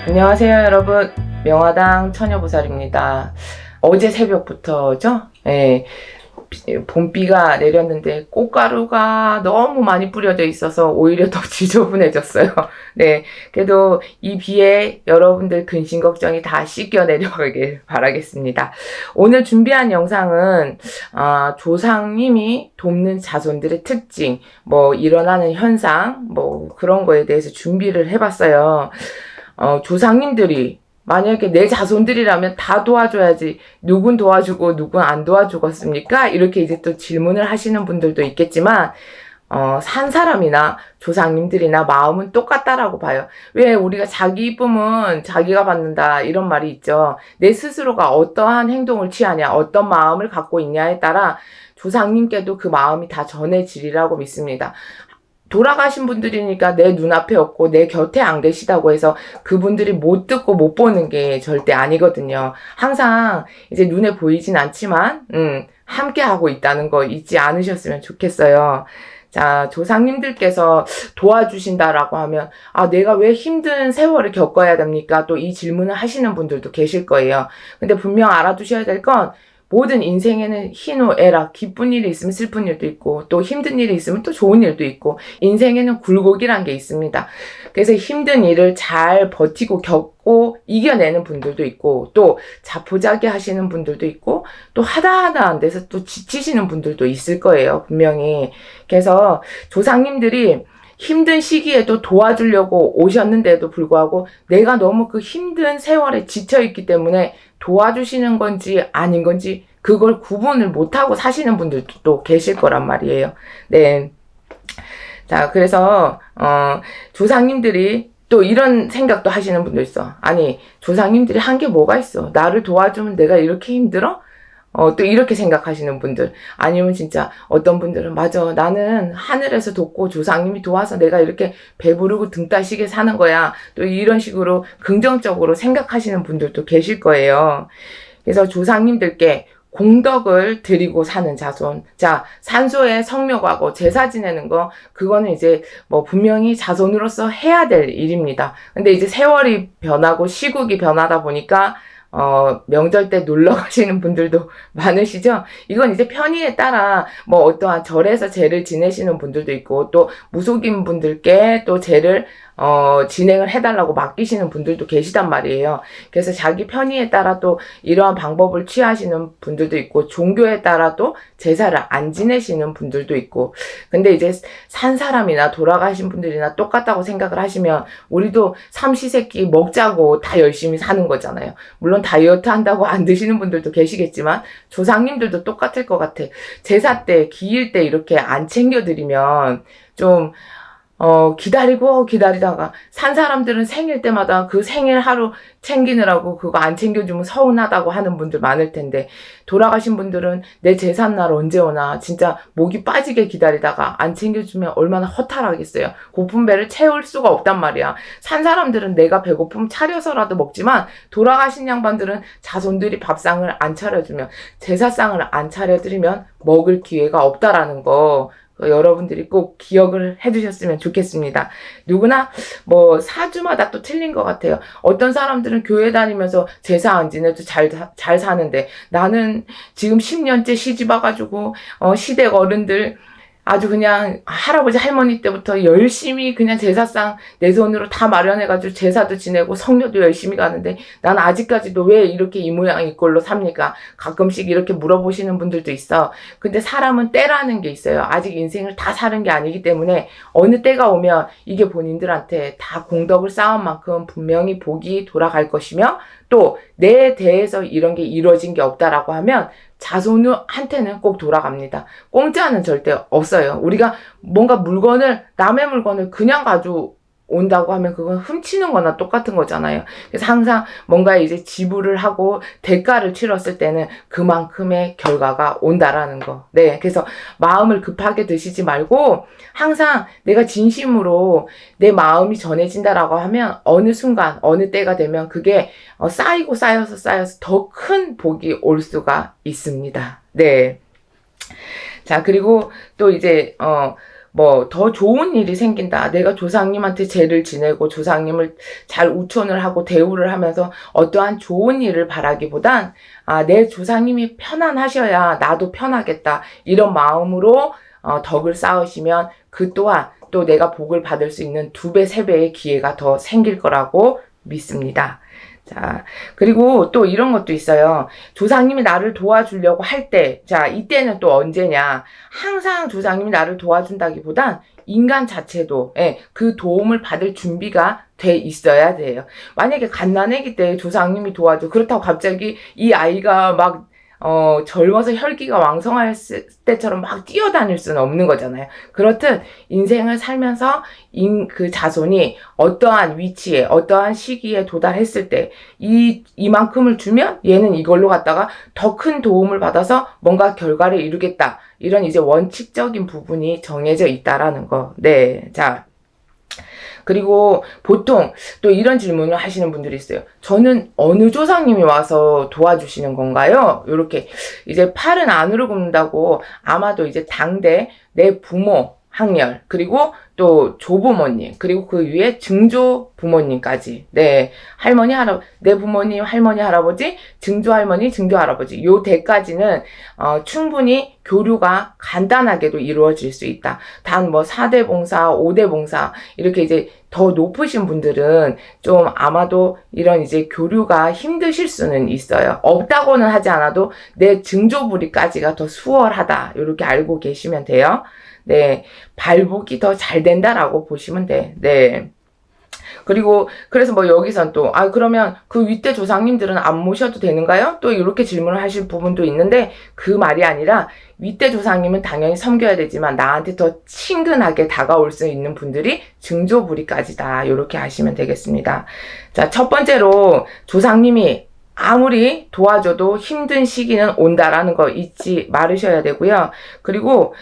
안녕하세요 여러분, 명화당 처녀보살입니다. 어제 새벽부터죠? 예, 봄비가 내렸는데 꽃가루가 너무 많이 뿌려져 있어서 오히려 더 지저분해졌어요. 네, 그래도 이 비에 여러분들 근심 걱정이 다 씻겨 내려가길 바라겠습니다. 오늘 준비한 영상은 조상님이 돕는 자손들의 특징, 뭐 일어나는 현상, 뭐 그런 거에 대해서 준비를 해봤어요. 조상님들이 만약에 내 자손들이라면 다 도와줘야지 누군 도와주고 누군 안 도와주겠습니까? 이렇게 이제 또 질문을 하시는 분들도 있겠지만 산 사람이나 조상님들이나 마음은 똑같다라고 봐요. 왜 우리가 자기 이쁨은 자기가 받는다 이런 말이 있죠. 내 스스로가 어떠한 행동을 취하냐, 어떤 마음을 갖고 있냐에 따라 조상님께도 그 마음이 다 전해지리라고 믿습니다. 돌아가신 분들이니까 내 눈앞에 없고 내 곁에 안 계시다고 해서 그분들이 못 듣고 못 보는 게 절대 아니거든요. 항상 이제 눈에 보이진 않지만 함께 하고 있다는 거 잊지 않으셨으면 좋겠어요. 자, 조상님들께서 도와주신다라고 하면 내가 왜 힘든 세월을 겪어야 됩니까? 또 이 질문을 하시는 분들도 계실 거예요. 근데 분명 알아두셔야 될 건 모든 인생에는 희노애락, 기쁜 일이 있으면 슬픈 일도 있고 또 힘든 일이 있으면 또 좋은 일도 있고 인생에는 굴곡이란 게 있습니다. 그래서 힘든 일을 잘 버티고 겪고 이겨내는 분들도 있고 또 자포자기 하시는 분들도 있고 또 하다 안 돼서 또 지치시는 분들도 있을 거예요, 분명히. 그래서 조상님들이 힘든 시기에도 도와주려고 오셨는데도 불구하고 내가 너무 그 힘든 세월에 지쳐있기 때문에 도와주시는 건지 아닌 건지 그걸 구분을 못하고 사시는 분들도 또 계실 거란 말이에요. 네. 자, 그래서 조상님들이 또 이런 생각도 하시는 분도 있어. 아니, 조상님들이 한 게 뭐가 있어? 나를 도와주면 내가 이렇게 힘들어? 또 이렇게 생각하시는 분들. 아니면 진짜 어떤 분들은 맞아. 나는 하늘에서 돕고 조상님이 도와서 내가 이렇게 배부르고 등 따시게 사는 거야. 또 이런 식으로 긍정적으로 생각하시는 분들도 계실 거예요. 그래서 조상님들께 공덕을 드리고 사는 자손. 자, 산소에 성묘하고 제사 지내는 거, 그거는 이제 뭐 분명히 자손으로서 해야 될 일입니다. 근데 이제 세월이 변하고 시국이 변하다 보니까 명절 때 놀러 가시는 분들도 많으시죠? 이건 이제 편의에 따라 뭐 어떠한 절에서 제를 지내시는 분들도 있고 또 무속인 분들께 또 제를 진행을 해달라고 맡기시는 분들도 계시단 말이에요. 그래서 자기 편의에 따라 또 이러한 방법을 취하시는 분들도 있고 종교에 따라 또 제사를 안 지내시는 분들도 있고 근데 이제 산 사람이나 돌아가신 분들이나 똑같다고 생각을 하시면 우리도 삼시세끼 먹자고 다 열심히 사는 거잖아요. 물론 다이어트 한다고 안 드시는 분들도 계시겠지만 조상님들도 똑같을 것 같아. 제사 때 기일 때 이렇게 안 챙겨드리면 좀 기다리고 기다리다가 산 사람들은 생일 때마다 그 생일 하루 챙기느라고 그거 안 챙겨주면 서운하다고 하는 분들 많을 텐데 돌아가신 분들은 내 제삿날 언제 오나 진짜 목이 빠지게 기다리다가 안 챙겨주면 얼마나 허탈하겠어요. 고픈 배를 채울 수가 없단 말이야. 산 사람들은 내가 배고픔 차려서라도 먹지만 돌아가신 양반들은 자손들이 밥상을 안 차려주면 제사상을 안 차려드리면 먹을 기회가 없다라는 거 여러분들이 꼭 기억을 해두셨으면 좋겠습니다. 누구나 뭐 사주마다 또 틀린 것 같아요. 어떤 사람들은 교회 다니면서 제사 안 지내도 잘 사는데 나는 지금 10년째 시집 와가지고 시댁 어른들 아주 그냥 할아버지 할머니 때부터 열심히 그냥 제사상 내 손으로 다 마련해가지고 제사도 지내고 성묘도 열심히 가는데 난 아직까지도 왜 이렇게 이 모양 이 꼴로 삽니까? 가끔씩 이렇게 물어보시는 분들도 있어. 근데 사람은 때라는 게 있어요. 아직 인생을 다 사는 게 아니기 때문에 어느 때가 오면 이게 본인들한테 다 공덕을 쌓은 만큼 분명히 복이 돌아갈 것이며 또 내 대해서 이런 게 이루어진 게 없다라고 하면 자손한테는 꼭 돌아갑니다. 공짜는 절대 없어요. 우리가 뭔가 남의 물건을 그냥 가져온다고 하면 그건 훔치는 거나 똑같은 거잖아요. 그래서 항상 뭔가 이제 지불을 하고 대가를 치렀을 때는 그만큼의 결과가 온다라는 거. 네. 그래서 마음을 급하게 드시지 말고 항상 내가 진심으로 내 마음이 전해진다라고 하면 어느 순간, 어느 때가 되면 그게 쌓이고 쌓여서 더 큰 복이 올 수가 있습니다. 네. 자, 그리고 또 이제, 뭐 더 좋은 일이 생긴다. 내가 조상님한테 제를 지내고 조상님을 잘 우촌을 하고 대우를 하면서 어떠한 좋은 일을 바라기보단 내 조상님이 편안하셔야 나도 편하겠다. 이런 마음으로 덕을 쌓으시면 그 또한 또 내가 복을 받을 수 있는 2배, 3배의 기회가 더 생길 거라고 믿습니다. 자, 그리고 또 이런 것도 있어요. 조상님이 나를 도와주려고 할 때, 자, 이때는 또 언제냐. 항상 조상님이 나를 도와준다기보단 인간 자체도, 그 도움을 받을 준비가 돼 있어야 돼요. 만약에 갓난아기 때 조상님이 도와줘. 그렇다고 갑자기 이 아이가 막 젊어서 혈기가 왕성할 때처럼 막 뛰어다닐 수는 없는 거잖아요. 그렇듯 인생을 살면서 그 자손이 어떠한 위치에, 어떠한 시기에 도달했을 때, 이만큼을 주면 얘는 이걸로 갖다가 더 큰 도움을 받아서 뭔가 결과를 이루겠다. 이런 이제 원칙적인 부분이 정해져 있다라는 거. 네. 자. 그리고 보통 또 이런 질문을 하시는 분들이 있어요. 저는 어느 조상님이 와서 도와주시는 건가요? 이렇게 이제 팔은 안으로 굽는다고 아마도 이제 당대 내 부모 학렬 그리고 또 조부모님 그리고 그 위에 증조 부모님까지 네 할머니 할아버지 내 부모님 할머니 할아버지 증조 할머니 증조 할아버지 요 대까지는 충분히 교류가 간단하게도 이루어질 수 있다. 단 뭐 4대 봉사 5대 봉사 이렇게 이제 더 높으신 분들은 좀 아마도 이런 이제 교류가 힘드실 수는 있어요. 없다고는 하지 않아도 내 증조부리까지가 더 수월하다 이렇게 알고 계시면 돼요. 네, 발복이 더 잘 된다라고 보시면 돼. 네. 그리고 그래서 뭐 여기선 또 그러면 그 윗대 조상님들은 안 모셔도 되는가요? 또 이렇게 질문을 하실 부분도 있는데 그 말이 아니라 윗대 조상님은 당연히 섬겨야 되지만 나한테 더 친근하게 다가올 수 있는 분들이 증조부리까지다. 이렇게 하시면 되겠습니다. 자, 첫 번째로 조상님이 아무리 도와줘도 힘든 시기는 온다라는 거 잊지 말으셔야 되고요. 그리고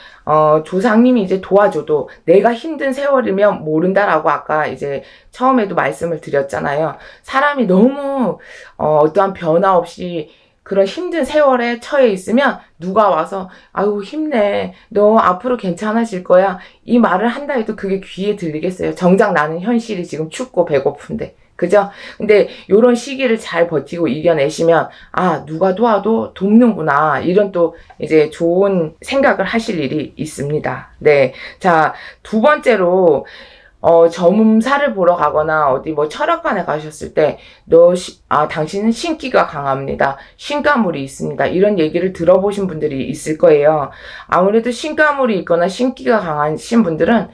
조상님이 이제 도와줘도 내가 힘든 세월이면 모른다라고 아까 이제 처음에도 말씀을 드렸잖아요. 사람이 너무 어떠한 변화 없이 그런 힘든 세월에 처해 있으면 누가 와서 아유 힘내 너 앞으로 괜찮아질 거야 이 말을 한다 해도 그게 귀에 들리겠어요. 정작 나는 현실이 지금 춥고 배고픈데 그죠? 근데 요런 시기를 잘 버티고 이겨내시면 누가 도와도 돕는구나 이런 또 이제 좋은 생각을 하실 일이 있습니다. 네. 자, 2번째로 점사를 보러 가거나 어디 뭐 철학관에 가셨을 때 당신은 신기가 강합니다. 신가물이 있습니다. 이런 얘기를 들어보신 분들이 있을 거예요. 아무래도 신가물이 있거나 신기가 강하신 분들은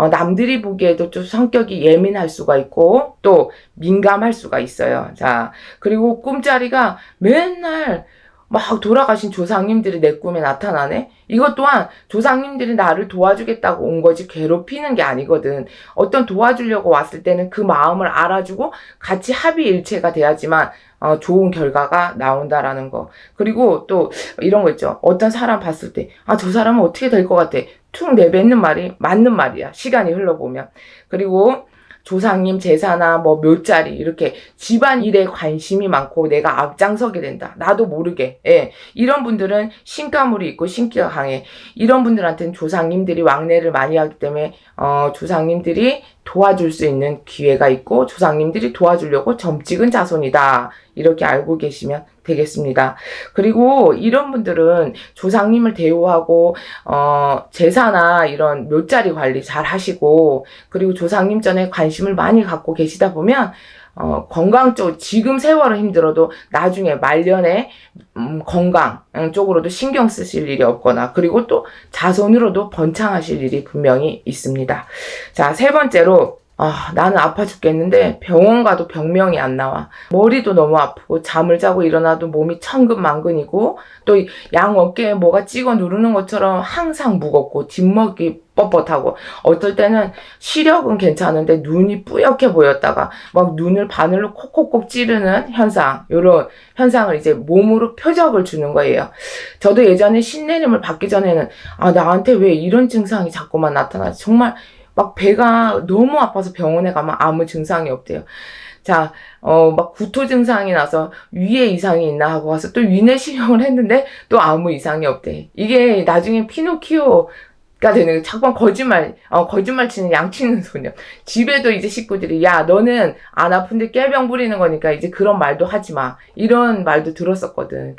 남들이 보기에도 좀 성격이 예민할 수가 있고 또 민감할 수가 있어요. 자, 그리고 꿈자리가 맨날 막 돌아가신 조상님들이 내 꿈에 나타나네? 이것 또한 조상님들이 나를 도와주겠다고 온 거지 괴롭히는 게 아니거든. 어떤 도와주려고 왔을 때는 그 마음을 알아주고 같이 합의일체가 돼야지만 좋은 결과가 나온다라는 거. 그리고 또 이런 거 있죠. 어떤 사람 봤을 때 저 사람은 어떻게 될 것 같아. 툭 내뱉는 말이 맞는 말이야. 시간이 흘러보면. 그리고 조상님 제사나 뭐 묘자리 이렇게 집안 일에 관심이 많고 내가 앞장서게 된다. 나도 모르게. 예. 이런 분들은 신가물이 있고 신기가 강해. 이런 분들한테는 조상님들이 왕래를 많이 하기 때문에 조상님들이 도와줄 수 있는 기회가 있고 조상님들이 도와주려고 점 찍은 자손이다. 이렇게 알고 계시면 되겠습니다. 그리고 이런 분들은 조상님을 대우하고 제사나 이런 묘자리 관리 잘 하시고 그리고 조상님 전에 관심을 많이 갖고 계시다 보면 건강 쪽 지금 세월은 힘들어도 나중에 말년에 건강 쪽으로도 신경 쓰실 일이 없거나 그리고 또 자손으로도 번창하실 일이 분명히 있습니다. 자, 3번째로 나는 아파 죽겠는데 병원 가도 병명이 안 나와. 머리도 너무 아프고 잠을 자고 일어나도 몸이 천근만근이고 또 양 어깨에 뭐가 찍어 누르는 것처럼 항상 무겁고 뒷목이 뻣뻣하고 어떨 때는 시력은 괜찮은데 눈이 뿌옇게 보였다가 막 눈을 바늘로 콕콕콕 찌르는 현상, 이런 현상을 이제 몸으로 표적을 주는 거예요. 저도 예전에 신내림을 받기 전에는 나한테 왜 이런 증상이 자꾸만 나타나지? 정말 막 배가 너무 아파서 병원에 가면 아무 증상이 없대요. 자, 막 구토 증상이 나서 위에 이상이 있나 하고 가서 또 위내시경을 했는데 또 아무 이상이 없대. 이게 나중에 피노키오 되는 거예요. 자꾸만 거짓말 치는 양치는 소년. 집에도 이제 식구들이, 야, 너는 안 아픈데 깨병 부리는 거니까 이제 그런 말도 하지 마. 이런 말도 들었었거든.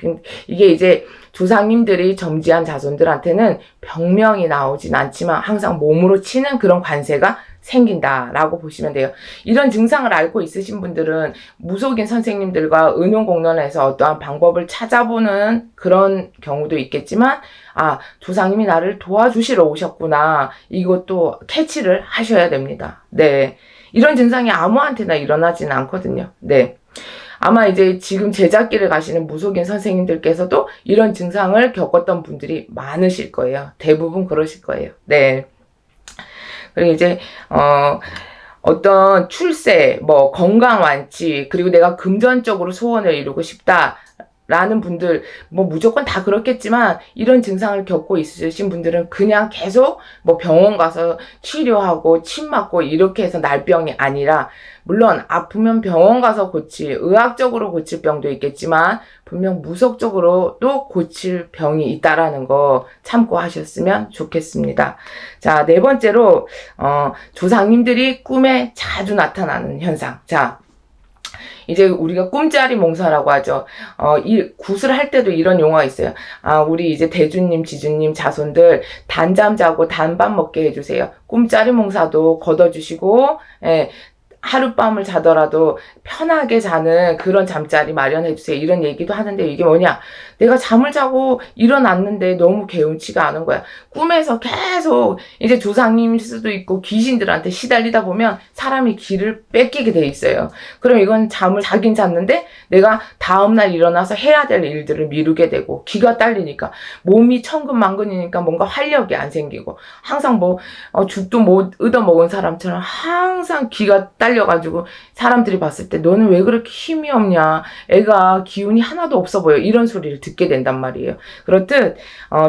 이게 이제 조상님들이 점지한 자손들한테는 병명이 나오진 않지만 항상 몸으로 치는 그런 관세가 생긴다라고 보시면 돼요. 이런 증상을 앓고 있으신 분들은 무속인 선생님들과 의논공론에서 어떠한 방법을 찾아보는 그런 경우도 있겠지만, 아, 조상님이 나를 도와주시러 오셨구나. 이것도 캐치를 하셔야 됩니다. 네. 이런 증상이 아무한테나 일어나지는 않거든요. 네. 아마 이제 지금 제자길을 가시는 무속인 선생님들께서도 이런 증상을 겪었던 분들이 많으실 거예요. 대부분 그러실 거예요. 네. 그리고 이제 어떤 출세, 뭐 건강 완치, 그리고 내가 금전적으로 소원을 이루고 싶다라는 분들, 뭐 무조건 다 그렇겠지만 이런 증상을 겪고 있으신 분들은 그냥 계속 뭐 병원 가서 치료하고 침 맞고 이렇게 해서 날 병이 아니라, 물론 아프면 병원 가서 의학적으로 고칠 병도 있겠지만 분명 무속적으로도 고칠 병이 있다라는 거 참고하셨으면 좋겠습니다. 자, 네 번째로 조상님들이 꿈에 자주 나타나는 현상. 자, 이제 우리가 꿈자리 몽사라고 하죠. 이 굿을 할 때도 이런 용어가 있어요. 아, 우리 이제 대주님, 지주님 자손들 단잠 자고 단밥 먹게 해주세요. 꿈자리 몽사도 걷어주시고, 예, 하룻밤을 자더라도 편하게 자는 그런 잠자리 마련해주세요. 이런 얘기도 하는데, 이게 뭐냐? 내가 잠을 자고 일어났는데 너무 개운치가 않은 거야. 꿈에서 계속 이제 조상님일 수도 있고 귀신들한테 시달리다 보면 사람이 기를 뺏기게 돼 있어요. 그럼 이건 잠을 자긴 잤는데 내가 다음날 일어나서 해야 될 일들을 미루게 되고, 기가 딸리니까 몸이 천근만근이니까 뭔가 활력이 안 생기고, 항상 뭐 죽도 못 얻어먹은 사람처럼 항상 기가 딸려가지고 사람들이 봤을 때 너는 왜 그렇게 힘이 없냐, 애가 기운이 하나도 없어 보여, 이런 소리를 듣게 된단 말이에요. 그렇듯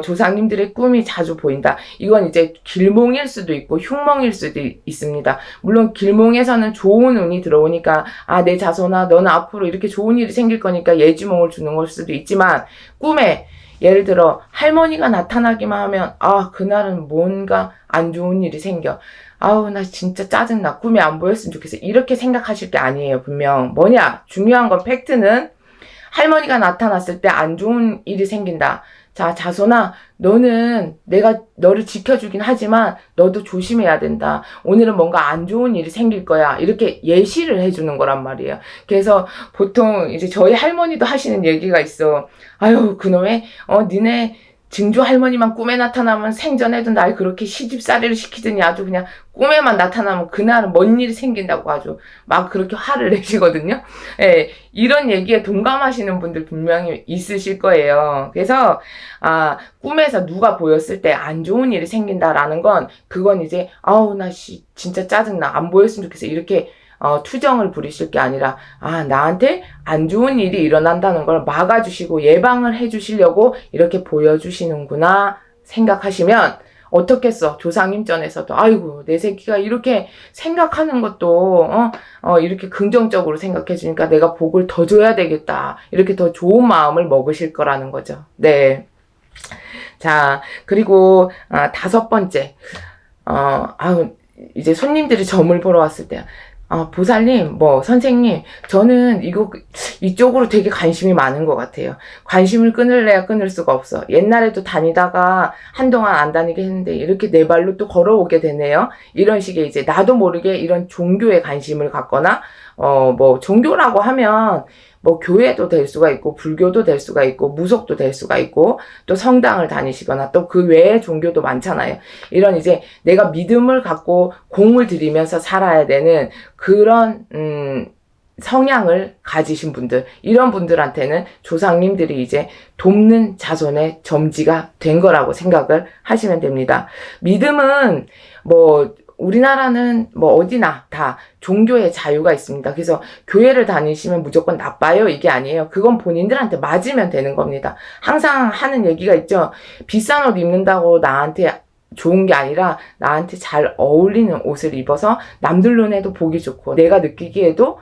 조상님들의 꿈이 자주 보인다. 이건 이제 길몽일 수도 있고 흉몽일 수도 있습니다. 물론 길몽에서는 좋은 운이 들어오니까, 아, 내 자손아 너는 앞으로 이렇게 좋은 일이 생길 거니까 예지몽을 주는 걸 수도 있지만, 꿈에 예를 들어 할머니가 나타나기만 하면, 아, 그날은 뭔가 안 좋은 일이 생겨. 아우, 나 진짜 짜증나. 꿈에 안 보였으면 좋겠어. 이렇게 생각하실 게 아니에요. 분명 뭐냐? 중요한 건 팩트는 할머니가 나타났을 때 안 좋은 일이 생긴다. 자, 자손아, 너는 내가 너를 지켜주긴 하지만 너도 조심해야 된다. 오늘은 뭔가 안 좋은 일이 생길 거야. 이렇게 예시를 해주는 거란 말이에요. 그래서 보통 이제 저희 할머니도 하시는 얘기가 있어. 아유, 그놈의 니네 증조 할머니만 꿈에 나타나면 생전에도 날 그렇게 시집살이를 시키더니 아주 그냥 꿈에만 나타나면 그날은 뭔 일이 생긴다고 아주 막 그렇게 화를 내시거든요. 예, 이런 얘기에 동감하시는 분들 분명히 있으실 거예요. 그래서 꿈에서 누가 보였을 때 안 좋은 일이 생긴다라는 건, 그건 이제 아우, 나 진짜 짜증나, 안 보였으면 좋겠어, 이렇게 투정을 부리실 게 아니라, 아, 나한테 안 좋은 일이 일어난다는 걸 막아주시고 예방을 해주시려고 이렇게 보여주시는구나 생각하시면, 어떻겠어, 조상님전에서도 아이고, 내 새끼가 이렇게 생각하는 것도 이렇게 긍정적으로 생각해 주니까 내가 복을 더 줘야 되겠다, 이렇게 더 좋은 마음을 먹으실 거라는 거죠. 네. 자, 그리고 다섯 번째, 이제 손님들이 점을 보러 왔을 때, 보살님, 선생님, 저는 이쪽으로 되게 관심이 많은 것 같아요. 관심을 끊을래야 끊을 수가 없어. 옛날에도 다니다가 한동안 안 다니게 했는데 이렇게 내 발로 또 걸어오게 되네요. 이런 식의 이제 나도 모르게 이런 종교에 관심을 갖거나, 종교라고 하면, 교회도 될 수가 있고, 불교도 될 수가 있고, 무속도 될 수가 있고, 또 성당을 다니시거나, 또 그 외의 종교도 많잖아요. 이런 이제 내가 믿음을 갖고 공을 들이면서 살아야 되는 그런, 성향을 가지신 분들, 이런 분들한테는 조상님들이 이제 돕는 자손의 점지가 된 거라고 생각을 하시면 됩니다. 믿음은 우리나라는 어디나 다 종교의 자유가 있습니다. 그래서 교회를 다니시면 무조건 나빠요, 이게 아니에요. 그건 본인들한테 맞으면 되는 겁니다. 항상 하는 얘기가 있죠. 비싼 옷 입는다고 나한테 좋은 게 아니라 나한테 잘 어울리는 옷을 입어서 남들 눈에도 보기 좋고 내가 느끼기에도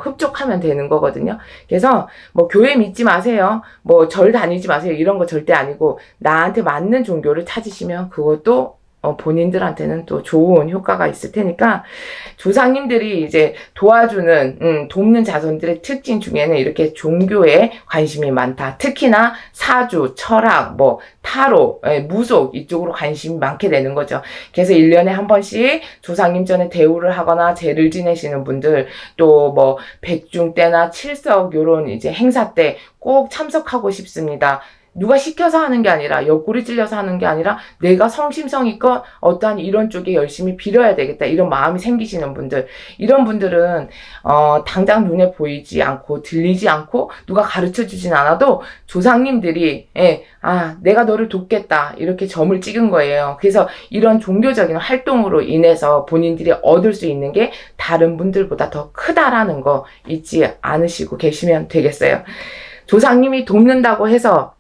흡족하면 되는 거거든요. 그래서 교회 믿지 마세요, 절 다니지 마세요, 이런 거 절대 아니고, 나한테 맞는 종교를 찾으시면 그것도 본인들한테는 또 좋은 효과가 있을 테니까 조상님들이 이제 도와주는 돕는 자손들의 특징 중에는 이렇게 종교에 관심이 많다. 특히나 사주, 철학, 뭐 타로, 무속 이쪽으로 관심이 많게 되는 거죠. 그래서 1년에 한 번씩 조상님 전에 대우를 하거나 제를 지내시는 분들, 또 뭐 백중 때나 칠석 요런 이제 행사 때 꼭 참석하고 싶습니다. 누가 시켜서 하는 게 아니라, 옆구리 찔려서 하는 게 아니라 내가 성심성의껏 어떠한 이런 쪽에 열심히 빌어야 되겠다 이런 마음이 생기시는 분들, 이런 분들은 당장 눈에 보이지 않고 들리지 않고 누가 가르쳐 주진 않아도 조상님들이 내가 너를 돕겠다 이렇게 점을 찍은 거예요. 그래서 이런 종교적인 활동으로 인해서 본인들이 얻을 수 있는 게 다른 분들보다 더 크다라는 거 잊지 않으시고 계시면 되겠어요. 조상님이 돕는다고 해서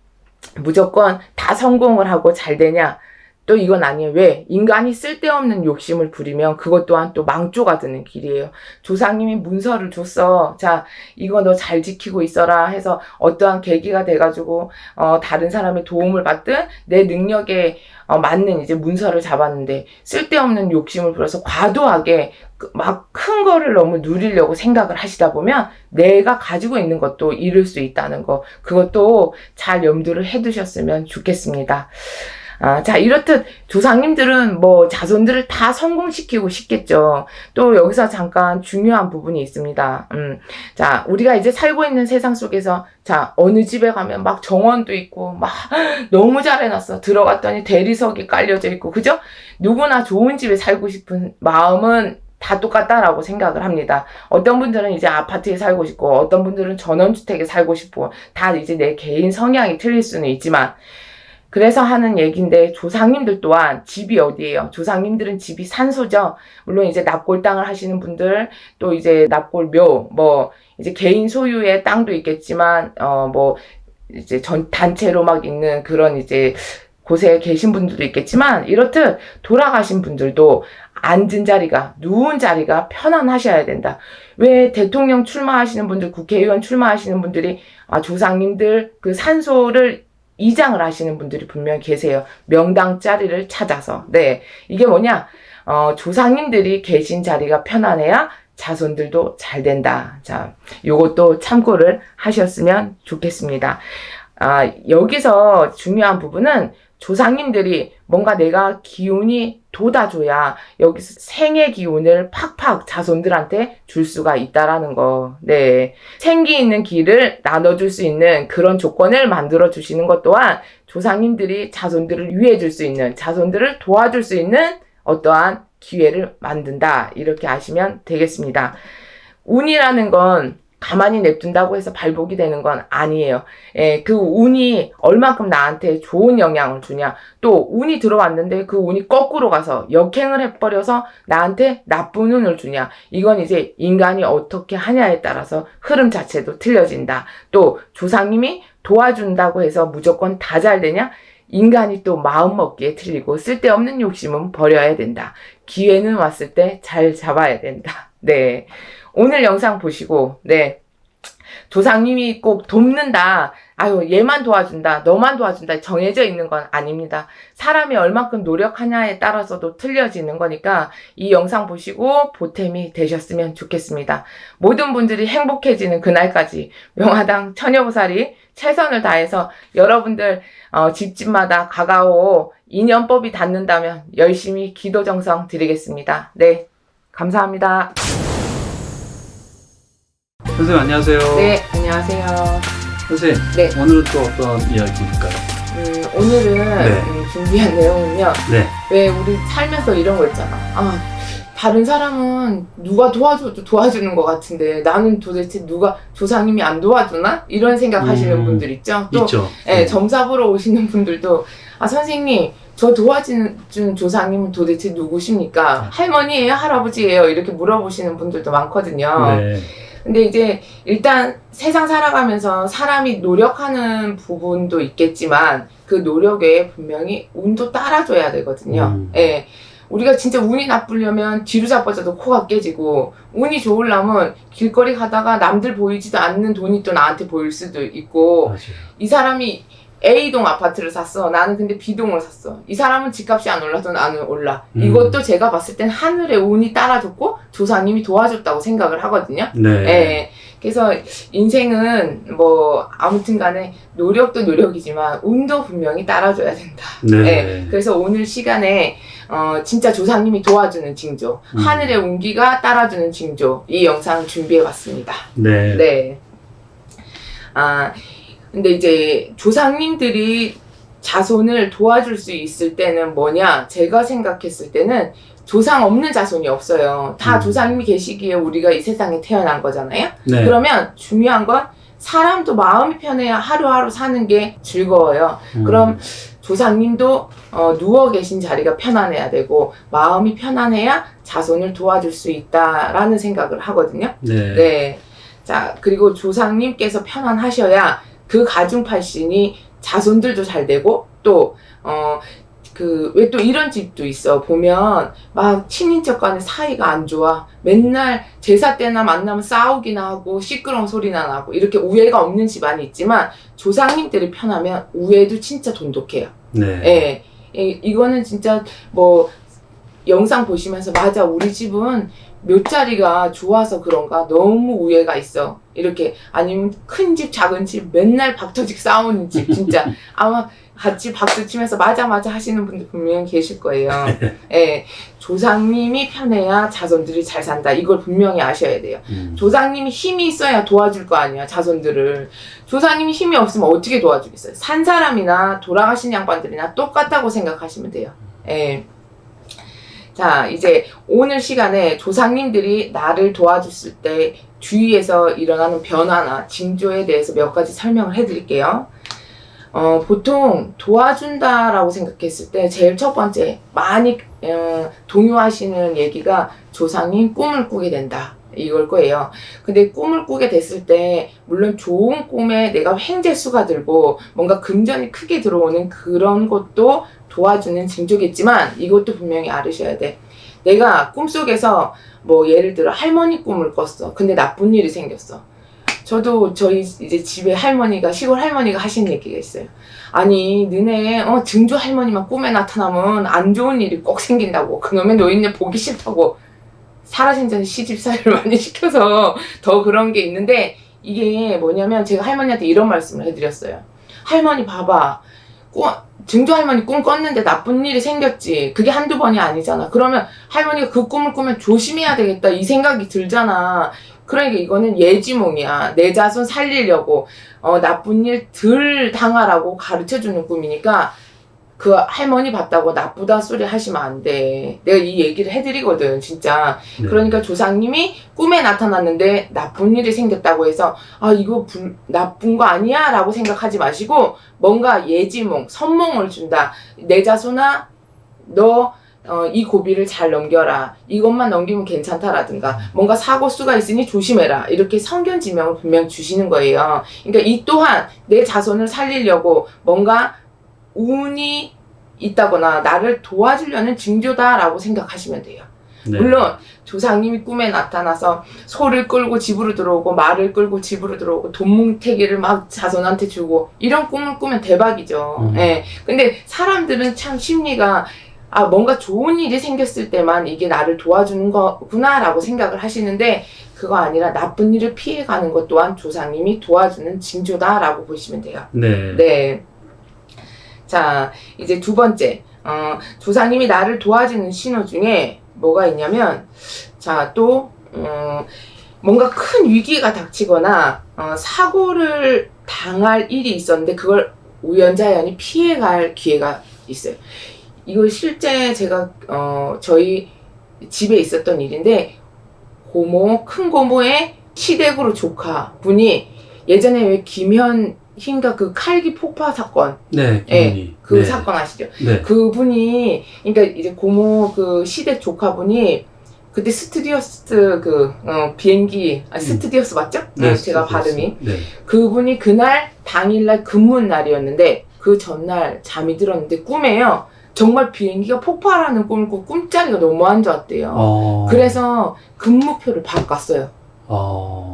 무조건 다 성공을 하고 잘 되냐? 또 이건 아니에요. 왜? 인간이 쓸데없는 욕심을 부리면 그것 또한 또 망조가 되는 길이에요. 조상님이 문서를 줬어. 자, 이거 너 잘 지키고 있어라 해서 어떠한 계기가 돼가지고 다른 사람의 도움을 받든 내 능력에 맞는 이제 문서를 잡았는데 쓸데없는 욕심을 부려서 과도하게 막 큰 거를 너무 누리려고 생각을 하시다 보면 내가 가지고 있는 것도 잃을 수 있다는 거, 그것도 잘 염두를 해두셨으면 좋겠습니다. 자, 이렇듯 조상님들은 뭐 자손들을 다 성공시키고 싶겠죠. 또 여기서 잠깐 중요한 부분이 있습니다. 자, 우리가 이제 살고 있는 세상 속에서 자, 어느 집에 가면 막 정원도 있고 막 너무 잘 해놨어. 들어갔더니 대리석이 깔려져 있고, 그죠? 누구나 좋은 집에 살고 싶은 마음은 다 똑같다라고 생각을 합니다. 어떤 분들은 이제 아파트에 살고 싶고, 어떤 분들은 전원주택에 살고 싶고, 다 이제 내 개인 성향이 틀릴 수는 있지만, 그래서 하는 얘기인데, 조상님들 또한 집이 어디예요? 조상님들은 집이 산소죠. 물론 이제 납골 땅을 하시는 분들, 또 이제 납골묘, 뭐 이제 개인 소유의 땅도 있겠지만, 뭐 이제 단체로 막 있는 그런 이제 곳에 계신 분들도 있겠지만, 이렇듯 돌아가신 분들도 앉은 자리가, 누운 자리가 편안하셔야 된다. 왜 대통령 출마하시는 분들, 국회의원 출마하시는 분들이 조상님들 그 산소를 이장을 하시는 분들이 분명히 계세요. 명당 자리를 찾아서. 네, 이게 뭐냐? 조상님들이 계신 자리가 편안해야 자손들도 잘 된다. 자, 요것도 참고를 하셨으면 좋겠습니다. 여기서 중요한 부분은 조상님들이 뭔가 내가 기운이 돋아줘야 여기서 생의 기운을 팍팍 자손들한테 줄 수가 있다라는 거. 네. 생기 있는 길을 나눠줄 수 있는 그런 조건을 만들어 주시는 것 또한 조상님들이 자손들을 위해 줄 수 있는, 자손들을 도와줄 수 있는 어떠한 기회를 만든다. 이렇게 아시면 되겠습니다. 운이라는 건 가만히 냅둔다고 해서 발복이 되는 건 아니에요. 그 운이 얼만큼 나한테 좋은 영향을 주냐, 또 운이 들어왔는데 그 운이 거꾸로 가서 역행을 해버려서 나한테 나쁜 운을 주냐, 이건 이제 인간이 어떻게 하냐에 따라서 흐름 자체도 틀려진다. 또 조상님이 도와준다고 해서 무조건 다 잘 되냐? 인간이 또 마음먹기에 틀리고 쓸데없는 욕심은 버려야 된다. 기회는 왔을 때 잘 잡아야 된다. 네. 오늘 영상 보시고, 네. 조상님이 꼭 돕는다, 얘만 도와준다, 너만 도와준다, 정해져 있는 건 아닙니다. 사람이 얼만큼 노력하냐에 따라서도 틀려지는 거니까 이 영상 보시고 보탬이 되셨으면 좋겠습니다. 모든 분들이 행복해지는 그날까지 명화당 처녀보살이 최선을 다해서 여러분들 집집마다 가가오 인연법이 닿는다면 열심히 기도 정성 드리겠습니다. 네, 감사합니다. 선생님 안녕하세요. 네, 안녕하세요. 선생님, 네. 오늘은 또 어떤 이야기일까요? 오늘은 준비한 내용은요. 네. 왜 우리 살면서 이런 거 있잖아. 다른 사람은 누가 도와줘도 도와주는 것 같은데 나는 도대체 누가, 조상님이 안 도와주나? 이런 생각하시는 분들 있죠. 또 있죠. 점사 보러 오시는 분들도 선생님, 저 도와주는 조상님은 도대체 누구십니까? 할머니예요? 할아버지예요? 이렇게 물어보시는 분들도 많거든요. 네. 근데 이제 일단 세상 살아가면서 사람이 노력하는 부분도 있겠지만 그 노력에 분명히 운도 따라줘야 되거든요. 예. 우리가 진짜 운이 나쁘려면 뒤로 자빠져도 코가 깨지고, 운이 좋으려면 길거리 가다가 남들 보이지도 않는 돈이 또 나한테 보일 수도 있고, 맞아요. 이 사람이 A동 아파트를 샀어. 나는 근데 B동을 샀어. 이 사람은 집값이 안 올라도 나는 올라. 이것도 제가 봤을 땐 하늘의 운이 따라줬고 조상님이 도와줬다고 생각을 하거든요. 네. 예. 그래서 인생은 뭐 아무튼 간에 노력도 노력이지만 운도 분명히 따라줘야 된다. 네. 예. 그래서 오늘 시간에 진짜 조상님이 도와주는 징조, 하늘의 운기가 따라주는 징조, 이 영상을 준비해봤습니다. 네. 네. 근데 이제 조상님들이 자손을 도와줄 수 있을 때는 뭐냐? 제가 생각했을 때는 조상 없는 자손이 없어요. 다 조상님이 계시기에 우리가 이 세상에 태어난 거잖아요. 네. 그러면 중요한 건 사람도 마음이 편해야 하루하루 사는 게 즐거워요. 그럼 조상님도 누워 계신 자리가 편안해야 되고 마음이 편안해야 자손을 도와줄 수 있다라는 생각을 하거든요. 네. 네. 자, 그리고 조상님께서 편안하셔야 그 가중팔신이 자손들도 잘 되고 또 왜 또 이런 집도 있어. 보면 막 친인척 간의 사이가 안 좋아. 맨날 제사 때나 만나면 싸우기나 하고 시끄러운 소리나 나고 이렇게 우애가 없는 집안이 있지만 조상님들이 편하면 우애도 진짜 돈독해요. 네. 예. 이거는 진짜 뭐 영상 보시면서 맞아 우리 집은 몇 자리가 좋아서 그런가 너무 우애가 있어. 이렇게 아니면 큰 집 작은 집 맨날 박터직 싸우는 집 진짜 아마 같이 박수 치면서 맞아 하시는 분들 분명히 계실 거예요. 예, 조상님이 편해야 자손들이 잘 산다. 이걸 분명히 아셔야 돼요. 조상님이 힘이 있어야 도와줄 거 아니야 자손들을. 조상님이 힘이 없으면 어떻게 도와주겠어요? 산 사람이나 돌아가신 양반들이나 똑같다고 생각하시면 돼요. 예. 자, 이제 오늘 시간에 조상님들이 나를 도와줬을 때 주위에서 일어나는 변화나 징조에 대해서 몇 가지 설명을 해드릴게요. 보통 도와준다라고 생각했을 때 제일 첫 번째 많이 동요하시는 얘기가 조상님 꿈을 꾸게 된다. 이걸 거예요. 근데 꿈을 꾸게 됐을 때 물론 좋은 꿈에 내가 횡재수가 들고 뭔가 금전이 크게 들어오는 그런 것도 도와주는 징조겠지만 이것도 분명히 알으셔야 돼. 내가 꿈속에서 뭐 예를 들어 할머니 꿈을 꿨어. 근데 나쁜 일이 생겼어. 저도 저희 이제 집에 할머니가 시골 할머니가 하신 얘기가 있어요. 아니 너네 증조 할머니만 꿈에 나타나면 안 좋은 일이 꼭 생긴다고. 그놈의 노인네 보기 싫다고 살아신 전에 시집살이를 많이 시켜서 더 그런 게 있는데 이게 뭐냐면 제가 할머니한테 이런 말씀을 해드렸어요. 할머니 봐봐. 증조 할머니 꿈 꿨는데 나쁜 일이 생겼지. 그게 한두 번이 아니잖아. 그러면 할머니가 그 꿈을 꾸면 조심해야 되겠다 이 생각이 들잖아. 그러니까 이거는 예지몽이야. 내 자손 살리려고 나쁜 일 덜 당하라고 가르쳐주는 꿈이니까 그 할머니 봤다고 나쁘다 소리 하시면 안 돼. 내가 이 얘기를 해드리거든 진짜. 네. 그러니까 조상님이 꿈에 나타났는데 나쁜 일이 생겼다고 해서 이거 나쁜 거 아니야? 라고 생각하지 마시고 뭔가 예지몽, 선몽을 준다. 내 자손아 너 이 고비를 잘 넘겨라. 이것만 넘기면 괜찮다라든가 뭔가 사고수가 있으니 조심해라. 이렇게 성견지명을 분명 주시는 거예요. 그러니까 이 또한 내 자손을 살리려고 뭔가 운이 있다거나 나를 도와주려는 징조다라고 생각하시면 돼요. 네. 물론 조상님이 꿈에 나타나서 소를 끌고 집으로 들어오고 말을 끌고 집으로 들어오고 돈뭉태기를 막 자손한테 주고 이런 꿈을 꾸면 대박이죠. 예. 근데 사람들은 참 심리가 뭔가 좋은 일이 생겼을 때만 이게 나를 도와주는 거구나 라고 생각을 하시는데 그거 아니라 나쁜 일을 피해가는 것 또한 조상님이 도와주는 징조다 라고 보시면 돼요. 네. 네. 자, 이제 두 번째. 조상님이 나를 도와주는 신호 중에 뭐가 있냐면, 자, 또, 뭔가 큰 위기가 닥치거나, 사고를 당할 일이 있었는데, 그걸 우연자연히 피해갈 기회가 있어요. 이거 실제 제가, 저희 집에 있었던 일인데, 큰 고모의 시댁으로 조카 분이 예전에 왜 김현희인가 그 칼기 폭파 사건. 네. 네, 그 네. 사건 아시죠? 네. 그분이, 그러니까 이제 고모 그 시댁 조카분이 그때 스튜디오스 비행기, 스튜디오스 맞죠? 네. 제가 발음이. 네. 그분이 그날 당일날 근무 날이었는데 그 전날 잠이 들었는데 꿈에요. 정말 비행기가 폭발하는 꿈을 꾸고 꿈자리가 너무 안 좋았대요. 그래서 근무표를 바꿨어요.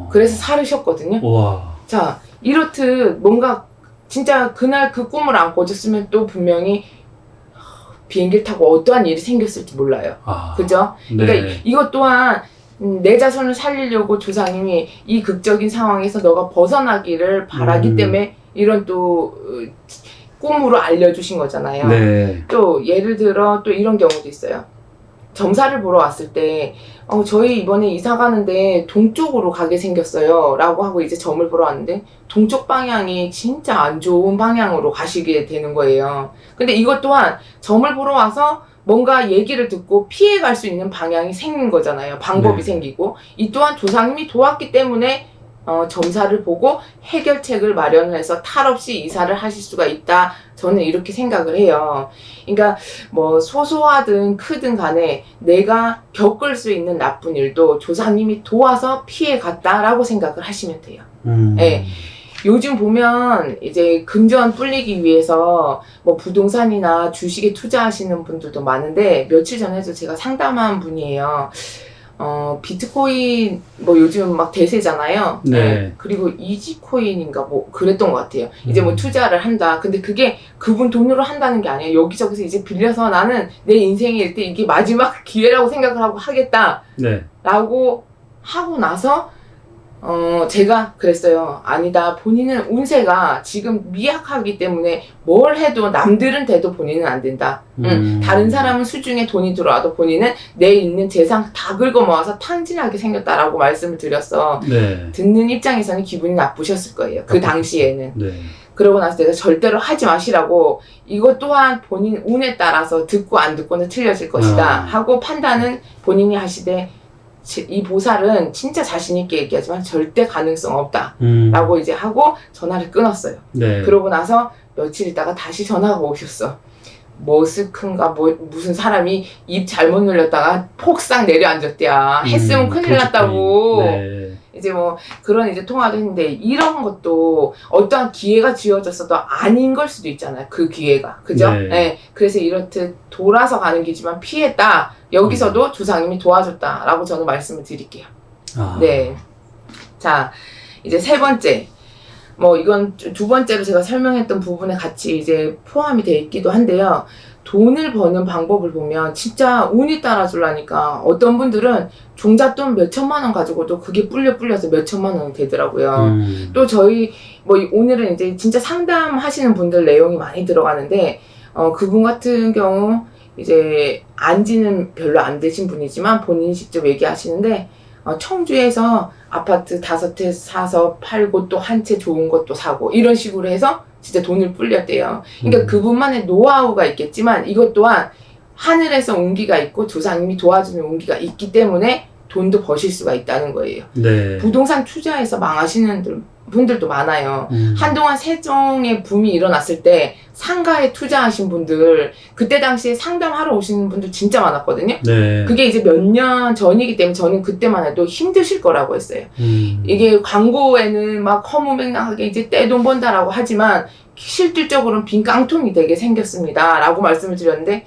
그래서 사르셨거든요. 와. 자, 이렇듯 뭔가 진짜 그날 그 꿈을 안 꿔줬으면 또 분명히 비행기를 타고 어떠한 일이 생겼을지 몰라요. 그죠? 그러니까 이것 또한 내 자손을 살리려고 조상님이 이 극적인 상황에서 너가 벗어나기를 바라기 때문에 이런 또 꿈으로 알려주신 거잖아요. 네. 또 예를 들어 또 이런 경우도 있어요. 점사를 보러 왔을 때 저희 이번에 이사 가는데 동쪽으로 가게 생겼어요 라고 하고 이제 점을 보러 왔는데 동쪽 방향이 진짜 안 좋은 방향으로 가시게 되는 거예요. 근데 이것 또한 점을 보러 와서 뭔가 얘기를 듣고 피해갈 수 있는 방향이 생긴 거잖아요. 방법이 네. 생기고 이 또한 조상님이 도왔기 때문에 점사를 보고 해결책을 마련을 해서 탈 없이 이사를 하실 수가 있다. 저는 이렇게 생각을 해요. 그러니까 뭐 소소하든 크든 간에 내가 겪을 수 있는 나쁜 일도 조상님이 도와서 피해 갔다라고 생각을 하시면 돼요. 네. 요즘 보면 이제 금전 불리기 위해서 뭐 부동산이나 주식에 투자하시는 분들도 많은데 며칠 전에도 제가 상담한 분이에요. 비트코인 뭐 요즘 막 대세잖아요. 네. 그리고 이지코인인가 뭐 그랬던 것 같아요. 이제 뭐 투자를 한다. 근데 그게 그분 돈으로 한다는 게 아니에요. 여기저기서 이제 빌려서 나는 내 인생일 때 이게 마지막 기회라고 생각을 하고 하겠다. 네. 라고 하고 나서 제가 그랬어요. 아니다. 본인은 운세가 지금 미약하기 때문에 뭘 해도 남들은 돼도 본인은 안 된다. 다른 사람은 수중에 돈이 들어와도 본인은 내 있는 재산 다 긁어 모아서 탕진하게 생겼다라고 말씀을 드렸어. 네. 듣는 입장에서는 기분이 나쁘셨을 거예요. 그 당시에는. 네. 그러고 나서 내가 절대로 하지 마시라고 이것 또한 본인 운에 따라서 듣고 안 듣고는 틀려질 것이다 하고 판단은 본인이 하시되 이 보살은 진짜 자신있게 얘기하지만 절대 가능성 없다 라고 이제 하고 전화를 끊었어요. 네. 그러고 나서 며칠 있다가 다시 전화가 오셨어. 머스크인가 뭐 무슨 사람이 입 잘못 눌렸다가 폭삭 내려앉았대야. 했으면 큰일 났다고. 네. 이제 뭐 그런 이제 통화도 했는데 이런 것도 어떠한 기회가 주어졌어도 아닌 걸 수도 있잖아요. 그 기회가. 그죠? 네. 네. 그래서 이렇듯 돌아서 가는 길이지만 피했다. 여기서도 조상님이 도와줬다라고 저는 말씀을 드릴게요. 네. 자, 이제 세 번째. 뭐 이건 두 번째로 제가 설명했던 부분에 같이 이제 포함이 되어 있기도 한데요. 돈을 버는 방법을 보면 진짜 운이 따라주려니까 어떤 분들은 종잣돈 몇 천만 원 가지고도 그게 불려서 몇 천만 원이 되더라고요. 또 저희 뭐 오늘은 이제 진짜 상담하시는 분들 내용이 많이 들어가는데 그분 같은 경우 이제 안지는 별로 안 되신 분이지만 본인이 직접 얘기하시는데 청주에서 아파트 5채 사서 팔고 또 한 채 좋은 것도 사고 이런 식으로 해서 진짜 돈을 불렸대요. 그러니까 그분만의 노하우가 있겠지만 이것 또한 하늘에서 운기가 있고 조상님이 도와주는 운기가 있기 때문에 돈도 버실 수가 있다는 거예요. 네. 부동산 투자해서 망하시는 분들도 많아요. 한동안 세종의 붐이 일어났을 때 상가에 투자하신 분들 그때 당시에 상담하러 오시는 분들 진짜 많았거든요. 네. 그게 이제 몇 년 전이기 때문에 저는 그때만 해도 힘드실 거라고 했어요. 이게 광고에는 막 허무맹랑하게 이제 떼돈 번다라고 하지만 실질적으로는 빈 깡통이 되게 생겼습니다 라고 말씀을 드렸는데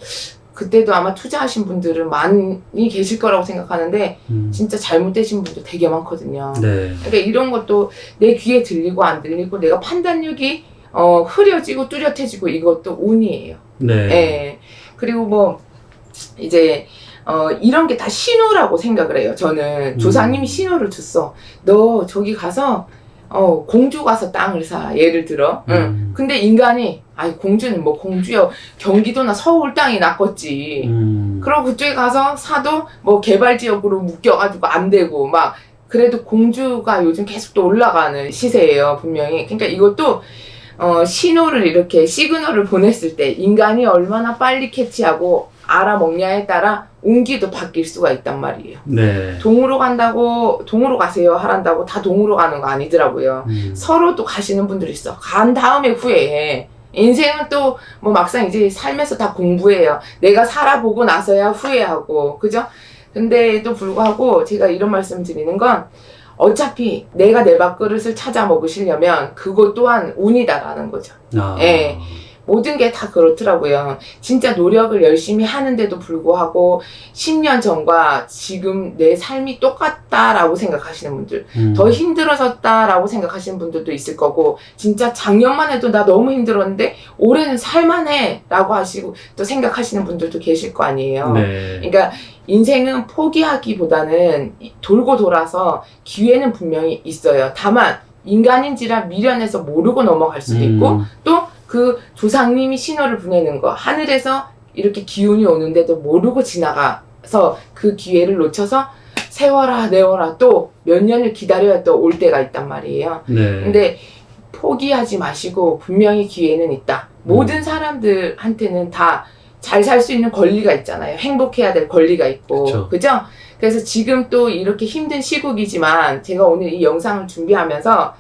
그때도 아마 투자하신 분들은 많이 계실 거라고 생각하는데 진짜 잘못되신 분도 되게 많거든요. 네. 그러니까 이런 것도 내 귀에 들리고 안 들리고 내가 판단력이 흐려지고 뚜렷해지고 이것도 운이에요. 네. 네. 그리고 뭐 이제 이런 게 다 신호라고 생각을 해요. 저는 조상님이 신호를 줬어. 너 저기 가서 공주 가서 땅을 사. 예를 들어. 근데 인간이 아이 공주는 뭐 공주요. 경기도나 서울 땅이 낫겠지. 그리고 그쪽에 가서 사도 뭐 개발지역으로 묶여가지고 안 되고 막 그래도 공주가 요즘 계속 또 올라가는 시세예요. 분명히. 그러니까 이것도 신호를 이렇게 시그널을 보냈을 때 인간이 얼마나 빨리 캐치하고 알아먹냐에 따라 운기도 바뀔 수가 있단 말이에요. 네. 동으로 가세요 하란다고 다 동으로 가는 거 아니더라고요. 서로 또 가시는 분들이 있어. 간 다음에 후회해. 인생은 또 뭐 막상 이제 살면서 다 공부해요. 내가 살아보고 나서야 후회하고 그죠? 근데도 불구하고 제가 이런 말씀 드리는 건 어차피 내가 내 밥그릇을 찾아 먹으시려면 그것 또한 운이다라는 거죠. 예. 모든 게 다 그렇더라고요. 진짜 노력을 열심히 하는데도 불구하고 10년 전과 지금 내 삶이 똑같다라고 생각하시는 분들, 더 힘들어졌다라고 생각하시는 분들도 있을 거고, 진짜 작년만 해도 나 너무 힘들었는데 올해는 살만해 라고 하시고 또 생각하시는 분들도 계실 거 아니에요. 네. 그러니까 인생은 포기하기보다는 돌고 돌아서 기회는 분명히 있어요. 다만 인간인지라 미련해서 모르고 넘어갈 수도 있고, 또 그 조상님이 신호를 보내는 거, 하늘에서 이렇게 기운이 오는데도 모르고 지나가서 그 기회를 놓쳐서 세워라 내워라 또 몇 년을 기다려야 또 올 때가 있단 말이에요. 네. 근데 포기하지 마시고 분명히 기회는 있다. 모든 사람들한테는 다 잘 살 수 있는 권리가 있잖아요. 행복해야 될 권리가 있고. 그쵸. 그죠? 그래서 지금 또 이렇게 힘든 시국이지만 제가 오늘 이 영상을 준비하면서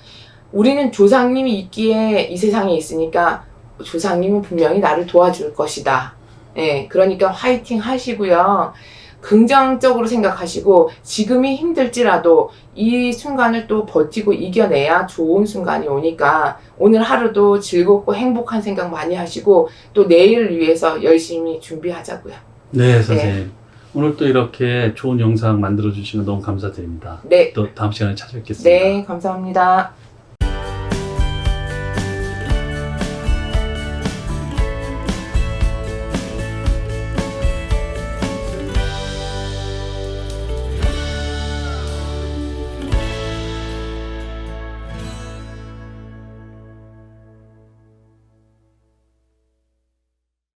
우리는 조상님이 있기에 이 세상에 있으니까 조상님은 분명히 나를 도와줄 것이다. 예, 그러니까 화이팅 하시고요. 긍정적으로 생각하시고 지금이 힘들지라도 이 순간을 또 버티고 이겨내야 좋은 순간이 오니까 오늘 하루도 즐겁고 행복한 생각 많이 하시고 또 내일을 위해서 열심히 준비하자고요. 네, 선생님. 오늘 또 이렇게 좋은 영상 만들어 주시면 너무 감사드립니다. 네, 또 다음 시간에 찾아뵙겠습니다. 네, 감사합니다.